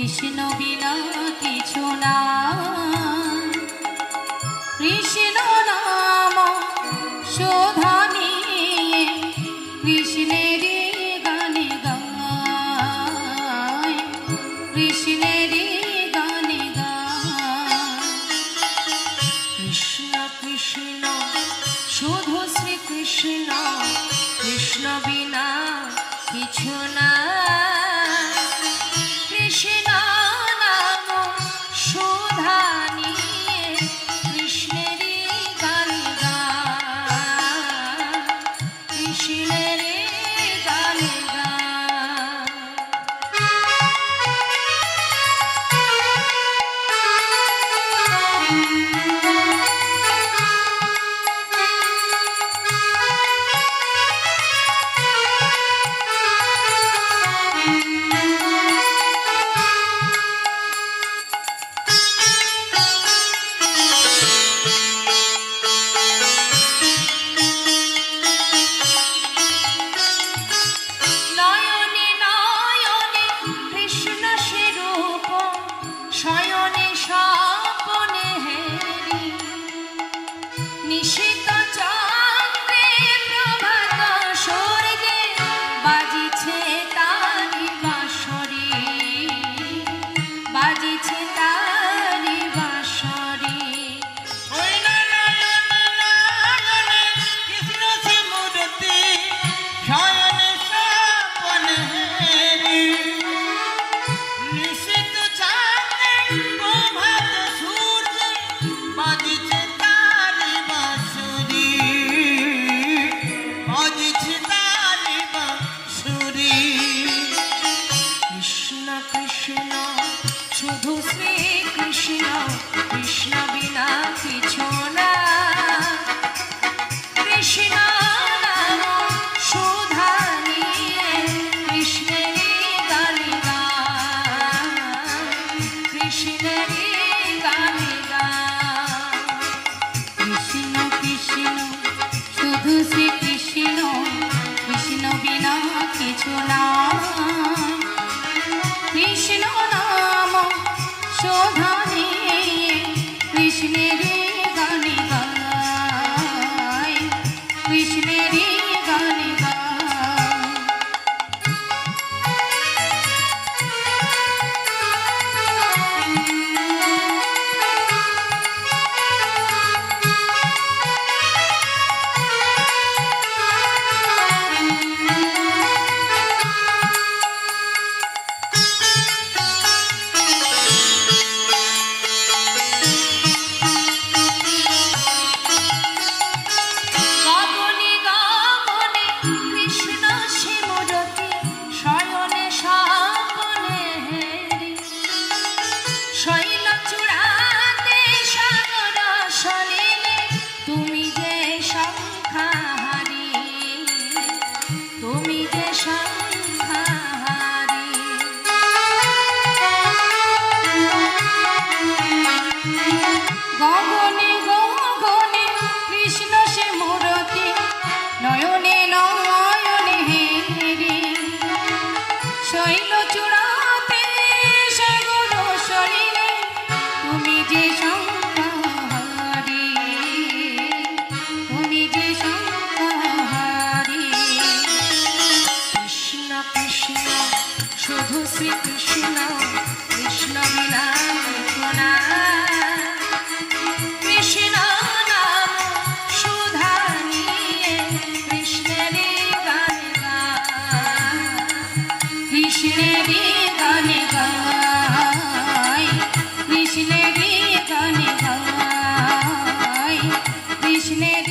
কৃষ্ণ বিনা কিছু না, কৃষ্ণ নাম শোধা নিয়ে কৃষ্ণের গান গায়, কৃষ্ণের গান গায়। কৃষ্ণ কৃষ্ণ শুধু শ্রীকৃষ্ণ, কৃষ্ণ বিনা কিছু না, কৃষ্ণ নাম সুধা নিয়ে কৃষ্ণের গান গায়, কৃষ্ণের গান গায়। শয়নে স্বপনে হেরি নিশিত চন্দ্রে প্রভাত স্বর্গে বাজিছে তারি বাঁশরি, বাজিছে তারি বাঁশরি। ওই নয়নে কৃষ্ণ সে মূর্তি শয়নে স্বপনে হেরি নিশিত চাঁদে প্রভাত সূর্যে বাজিছে তারি বাঁশরি, বাজিছে তারি বাঁশরি। কৃষ্ণ কৃষ্ণ শুধু শ্রীকৃষ্ণ, কৃষ্ণ বিনা কিছু না, কৃষ্ণ নাম সুধা নিয়ে কৃষ্ণের গান গায়, কৃষ্ণের গান গায়। কৃষ্ণ কৃষ্ণ শুধু শ্রীকৃষ্ণ, কৃষ্ণ বিনা কিছু না, কৃষ্ণ নাম শোধা নিয়ে কৃষ্ণের গান গায়, কৃষ্ণের গান গায়। গগনে গগনে কৃষ্ণ সে মূরতি শয়নে স্বপনে হেরি শৈল চূড়াতে সাগর সলিলে তুমি যে সংখ্যাহারি, তুমি যে সংখ্যাহারি। গগনে গগনে কৃষ্ণ সে মূরতি নয়নে নয়নে হেরি শৈল চূড়াতে সাগর সলিলে তুমি যে সংখ্যাহারি, তুমি যে সংখ্যাহারি। কৃষ্ণ কৃষ্ণ শুধু শ্রীকৃষ্ণ, কৃষ্ণ বিনা কিছু না, কৃষ্ণ নাম সুধা নিয়ে কৃষ্ণের গান গায়, কৃষ্ণের গান গায়, কৃষ্ণের গান গায়, কৃষ্ণের